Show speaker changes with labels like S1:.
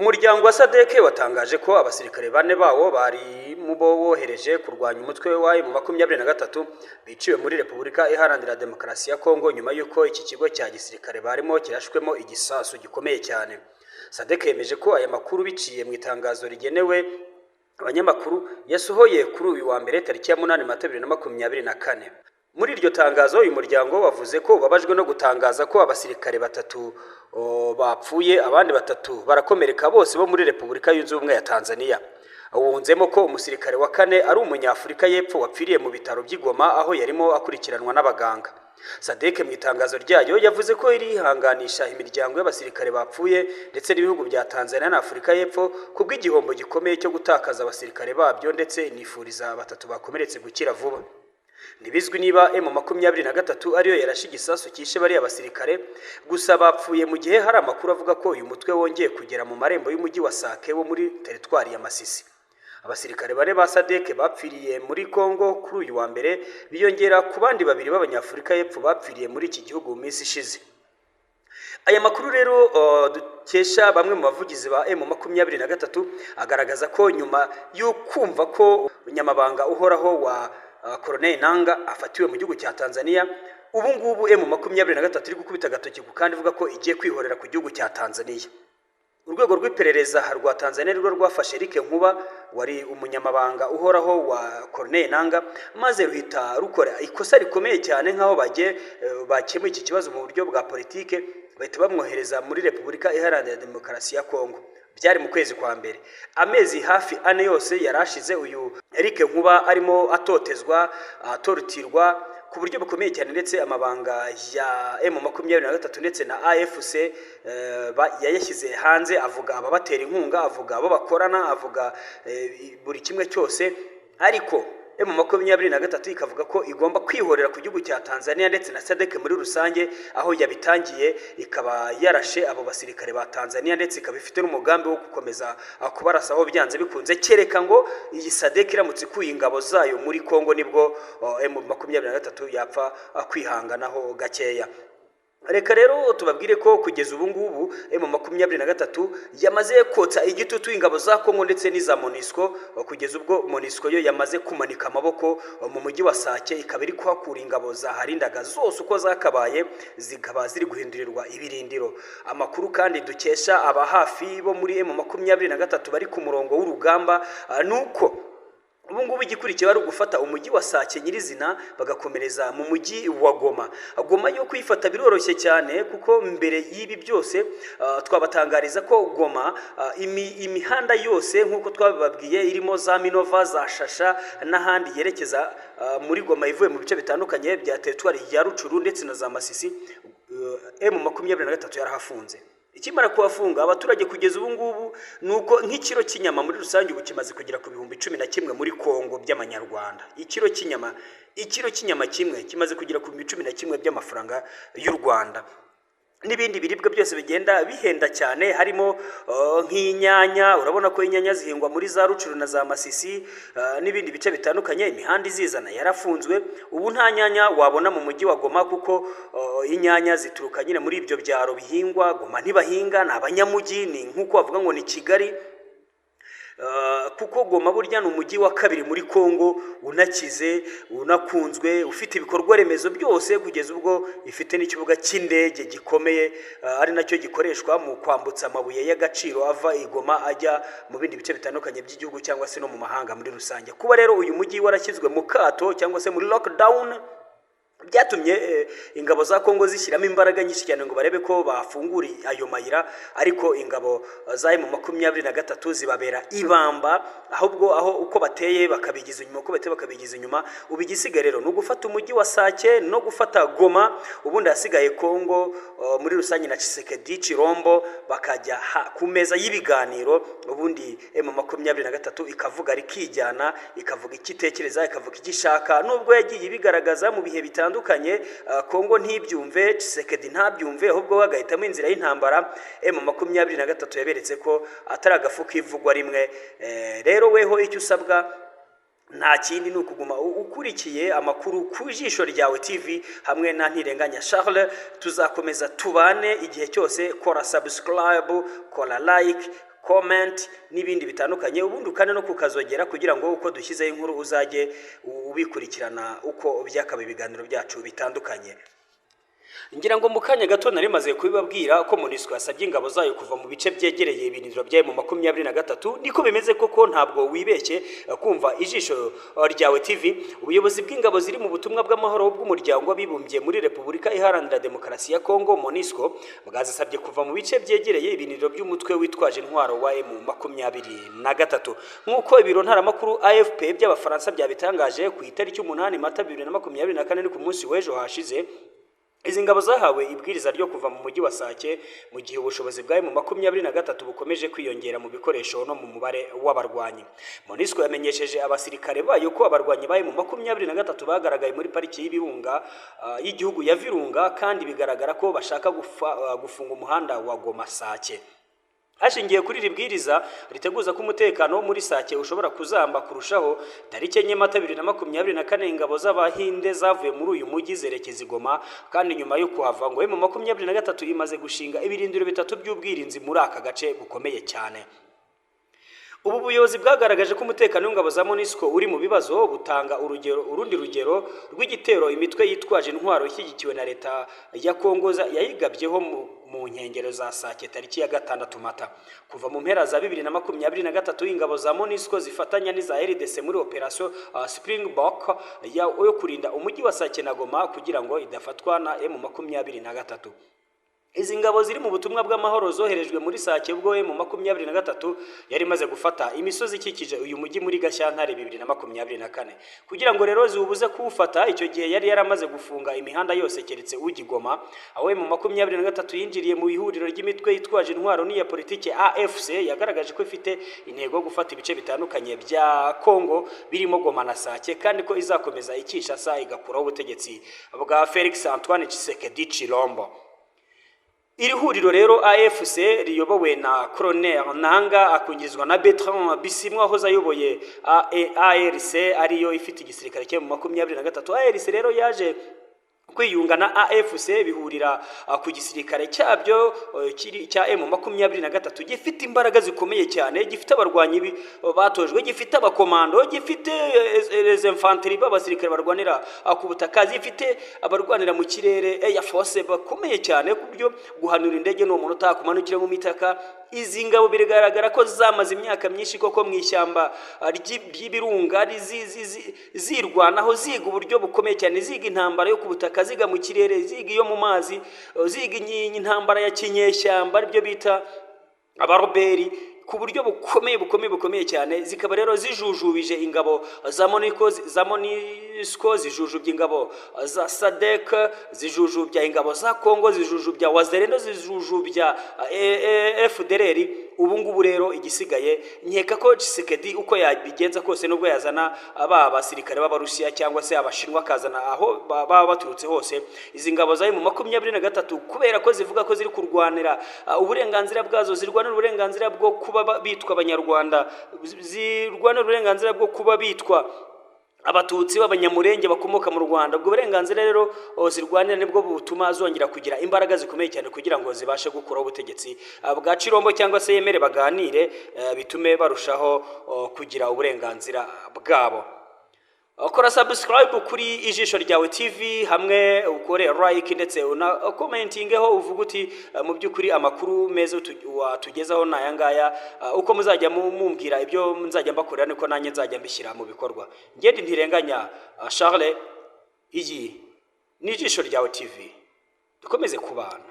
S1: Umuryango wa Sadeke watangaje ko abasirikare bane bawo bari mu bo wohereje kurwanya umutwe wa M23 biciwe muri Repubulika Iharanira Demokarasi ya Kongo nyuma yuko iki kigo cya gisirikare barimo kirashwemo igisasu gikomeye cyane. Sadeke yemeje ko aya makuru biciye mu itangazo rigenewe abanyamakuru yasohoye kuri uyu wa mbere tariki ya 8 Mata 2024. Muri iryo tangazo uyu muryango wavuze ko babajwe no gutangaza ko abasirikare batatu bapfuye, abandi batatu barakomereka, bose bo muri Repubulika Yunze Ubumwe ya Tanzania. Wunzemo ko umusirikare wa kane ari umunyafurika y'Epfo wapfiriye mu bitaro by'Igoma aho yarimo akurikiranwa n'abaganga. Sadeke mu itangazo ryayo yavuze ko irihanganisha imiryango y'abasirikare bapfuye ndetse n'ibihugu bya Tanzania na Afurika y'Epfo kubw'igihombo gikomeye cyo gutakaza abasirikare babyo, ndetse nifuriza batatu bakomeretse gukira vuba. Nibizwi niba M23 ariyo yarashe igisasu kishe bari abasirikare, gusa bapfuye mu gihe hari amakuru avuga ko uyu mutwe wongeye kugera mu marembo y'umujyi wa Sake wo muri teritwari ya Masisi. Abasirikare bane ba Sadeke bapfiriye muri Kongo kuri uyu wa mbere, biyongera ku bandi babiri b'abanyafurika y'Epfo bapfiriye muri iki gihugu mu minsi ishize. Aya makuru rero dukesha bamwe mu bavugizi ba M23 agaragaza ko nyuma yo kumva ko umunyamabanga uhoraho wa Colonel Nanga afatiwe mu gihugu cya Tanzania, ubu ngubu M23 iri gukubita agatoki kandi ivuga ko igiye kwihorera ku gihugu cya Tanzania. Urwego rw'iperereza rwa Tanzania rwo rwafashe Eric Nkuba wari umunyamabanga uhoraho wa Colonel Nanga, maze ruhita rukora ikosa rikomeye cyane nk'aho bakemuye iki kibazo mu buryo bwa politike, bahita bamwohereza muri Repubulika Iharanira Demokarasi ya Kongo. Byari mu kwezi kwa mbere. Amezi hafi ane yose yarashize uyu Eric Nkuba arimo atotezwa, atorutirwa ku buryo bukomeye cyane, ndetse amabanga ya M23 ndetse na AFC yayashyize hanze, avuga ababatera inkunga, avuga abo bakorana, avuga buri kimwe cyose. Ariko M23 ikavuga ko igomba kwihorera ku gihugu cya Tanzania ndetse na Sadeke muri rusange, aho yabitangiye ikaba yarashe abo basirikare ba Tanzania, ndetse ikaba ifite n'umugambi wo gukomeza kubarasa aho byanze bikunze, kereka ngo iyi Sadeke iramutse ikuye ingabo zayo muri Kongo nibwo M23 yapfa kwihanganaho gakeya. Reka rero tubabwire ko kugeza ubu ngubu M23 yamaze kotsa igitutu ingabo za Kongo ndetse n'iza MONUSCO, kugeza ubwo MONUSCO yo yamaze kumanika amaboko mu mujyi wa Sake, ikaba iri kuhakura ingabo za harindaga zose uko zakabaye, zikaba ziri guhindurirwa ibirindiro. Amakuru kandi dukesha aba hafi bo muri M23 bari ku murongo w'urugamba nuko ubu ngubu igikurikiye ari ugufata umujyi wa Sake nyirizina bagakomereza mu mujyi wa Goma. Goma yo kwifata biroroshye cyane, kuko mbere y'ibi byose twabatangariza ko Goma imihanda yose nk'uko twababwiye irimo za Minova, za Shasha n'ahandi yerekeza muri Goma ivuye mu bice bitandukanye bya teritwari ya Rucuru ndetse na za Masisi, M23 yarahafunze. Ikimara kuhafunga abaturage kugeza ubu ngubu nuko nk'ikiro cy'inyama muri rusange ubu kimaze kugera ku 11,000 muri Kongo by'amanyarwanda. Ikiro cy'inyama kimwe kimaze kugera ku 11,000 by'amafaranga y'u Rwanda. N'ibindi biribwa byose bigenda bihenda cyane, harimo nk'inyanya. Urabona ko inyanya zihingwa muri za Rucuru na za Masisi n'ibindi bice bitandukanye. Imihanda izizana yarafunzwe, ubu nta nyanya wabona mu mujyi wa Goma, kuko inyanya zituruka nyine muri ibyo byaro bihingwa. Goma ntibahinga, ni abanyamujyi, ni nk'uko bavuga ngo ni Kigali, kuko Goma burya ni umujyi wa kabiri muri Kongo, unakize, unakunzwe, ufite ibikorwa remezo byose, kugeza ubwo ifite n'ikibuga cy'indege gikomeye, ari nacyo gikoreshwa mu kwambutsa amabuye y'agaciro ava i Goma ajya mu bindi bice bitandukanye by'igihugu cyangwa se no mu mahanga muri rusange. Kuba rero uyu mujyi warashyizwe mu kato cyangwa se muri lockdown, byatumye ingabo za Kongo zishyiramo imbaraga nyinshi cyane ngo barebe ko bafungura ayo mayira, ariko ingabo za M23 zibabera ibamba, ahubwo aho uko bateye bakabigiza inyuma, ubigisiga rero no gufata umujyi wa Sake no gufata Goma. Ubundi hasigaye Kongo muri rusange na Tshisekedi, Chirombo bakajya ku meza y'ibiganiro, ubundi M23 ikavuga rikijyana, ikavuga ikitekereza, ikavuga igishaka, nubwo yagiye bigaragaza mu bihe bitandukanye Kongo ntibyumve, Tshisekedi ntabyumve, ahubwo bagahitamo inzira y'intambara. M23 yaberetse ko atari agafu kivugwa rimwe. Rero weho icyo usabwa nta kindi ni ukuguma ukurikiye amakuru ku Ijisho Ryawe TV hamwe na Ntirenganya Charles. Tuzakomeza tubane igihe cyose. Kora subscribe, kora like, comment n'ibindi bitandukanye, ubundi ukane no kukazogera kugira ngo uko dushyizeho inkuru uzajye ubikurikirana uko byakaba ibiganiro byacu bitandukanye. Ngira ngo mu kanya gato nari maze kubibabwira ko MONUSCO yasabye ingabo zayo kuva mu bice byegereye ibiniziro byayo mu 23, niko bimeze koko, ntabwo wibeshye kumva ijisho ryawe TV. Ubuyobozi bw'ingabo ziri mu butumwa bw'amahoro bw'umuryango w'abibumbye muri Repubulika Iharanira Demokarasi ya Kongo MONUSCO bwazasabye kuva mu bice byegereye ibiniziro by'umutwe witwaje intwaro wa M23, nk'uko ibiro ntaramakuru AFP by'abafaransa byabitangaje ku itariki 8 Mata 2024 ku munsi w'ejo hashize. Izi ngabo zahawe ibwiriza ryo kuva mu mujyi wa Sake mu gihe ubushobozi bwa M23 bukomeje kwiyongera mu bikoresho no mu mubare w'abarwanyi. MONUSCO yamenyesheje abasirikare bayo ko abarwanyi ba M23 bagaragaye muri pariki y'ibirunga y'igihugu ya Virunga, kandi bigaragara ko bashaka gufunga umuhanda wa Goma Sake. Hashingiye kuri ribwiriza riteguza ko umutekano wo muri Sake ushobora kuzamba kurushaho, tariki 4 Mata 2024 ingabo z'Abahinde zavuye muri uyu mujyi zerekeza Goma, kandi nyuma yo kuhava ngo M23 imaze gushinga ibirindiro bitatu by'ubwirinzi muri aka gace bukomeye cyane. Ubu buyobozi bwagaragaje ko umutekano w'ingabo za MONUSCO uri mu bibazo, butanga urundi rugero rw'igitero imitwe yitwaje intwaro ishyigikiwe na leta ya Kongo yayigabyeho mu nkengero za Sake tariki ya 6 Mata. Kuva mu mpera za 2023 ingabo za MONUSCO zifatanya n'iza RDC muri operation Springbok yo kurinda umujyi wa Sake na Goma kugira ngo idafatwa na M23. Izi ngabo ziri mu butumwa bw'amahoro zoherejwe muri Sake ubwo M23 yari maze gufata imisozi ikikije uyu mujyi muri Gashyantare 2024. Kugira ngo rero zibuze kuwufata, icyo gihe yari yaramaze gufunga imihanda yose keretse ugigoma. Aho M23 yinjiriye mu ihuriro ry'imitwe yitwaje intwaro n'iya politike AFC yagaragaje ko ifite intego yo gufata ibice bitandukanye bya Kongo birimo Goma na Sake, kandi ko izakomeza Kinshasa igakuraho ubutegetsi bwa Felix Antoine Tshisekedi Chilombo. Iri huriro rero AFC riyobowe na Colonel Nanga akungirizwa na Bertrand Bisimwa aho zayoboye ARC ariyo ifite igisirikare cyo mu 23. ARC rero yaje kwiyunga na AFC bihurira ku gisirikare cyabyo cya M23 gifite imbaraga zikomeye cyane, gifite abarwanyi batojwe, gifite abakomando, gifite les infanterie b'abasirikare barwanira ku butaka, gifite abarwanira mu kirere Air Force bakomeye cyane ku buryo guhanura indege no umuntu utakumanukira mu mitaka. Izi ngabo biragaragara ko zamaze imyaka myinshi koko mu ishyamba ry'ibirunga zirwanaho, ziga uburyo bukomeye cyane, ziga intambara yo ku butaka, ziga mu kirere, ziga iyo mu mazi, ziga intambara ya kinyeshyamba aribyo bita abaroberi ku buryo bukomeye cyane. Zikaba rero zijujubije ingabo za MONUSCO, zijujubye ingabo za SADC, zijujubya ingabo za Kongo, zijujubya Wazalendo, zijujubya FDLR. Ubu ngubu rero igisigaye nkeka ko Tshisekedi uko yabigenza kose, nubwo yazana abasirikare b'Abarusiya cyangwa se Abashinwa kazana aho baba baturutse hose, izi ngabo zayo mu 23 kubera ko zivuga ko ziri kurwanira uburenganzira bwazo, zirwanira uburenganzira bwo kuba bitwa Abanyarwanda, zirwanira uburenganzira bwo kuba bitwa Abatutsi b'Abanyamurenge bakomoka mu Rwanda. Ubwo burenganzira rero zirwanira nibwo butuma zongera kugira imbaraga zikomeye cyane kugira ngo zibashe gukuraho ubutegetsi bwa Chilombo cyangwa se yemere baganire bitume barushaho kugira uburenganzira bwabo. Ukora subscribe kuri ijisho ryawe TV, hamwe ukore like ndetse una commentingeho uvuga uti mu byukuri amakuru meza watugezaho nayangaya, uko muzajya mumbwira ibyo nzajya mbakorera niko nanjye nzajya mbishyira mu bikorwa. Ngende ntirenganya Charles, iyi ni ijisho ryawe TV, dukomeze kubana.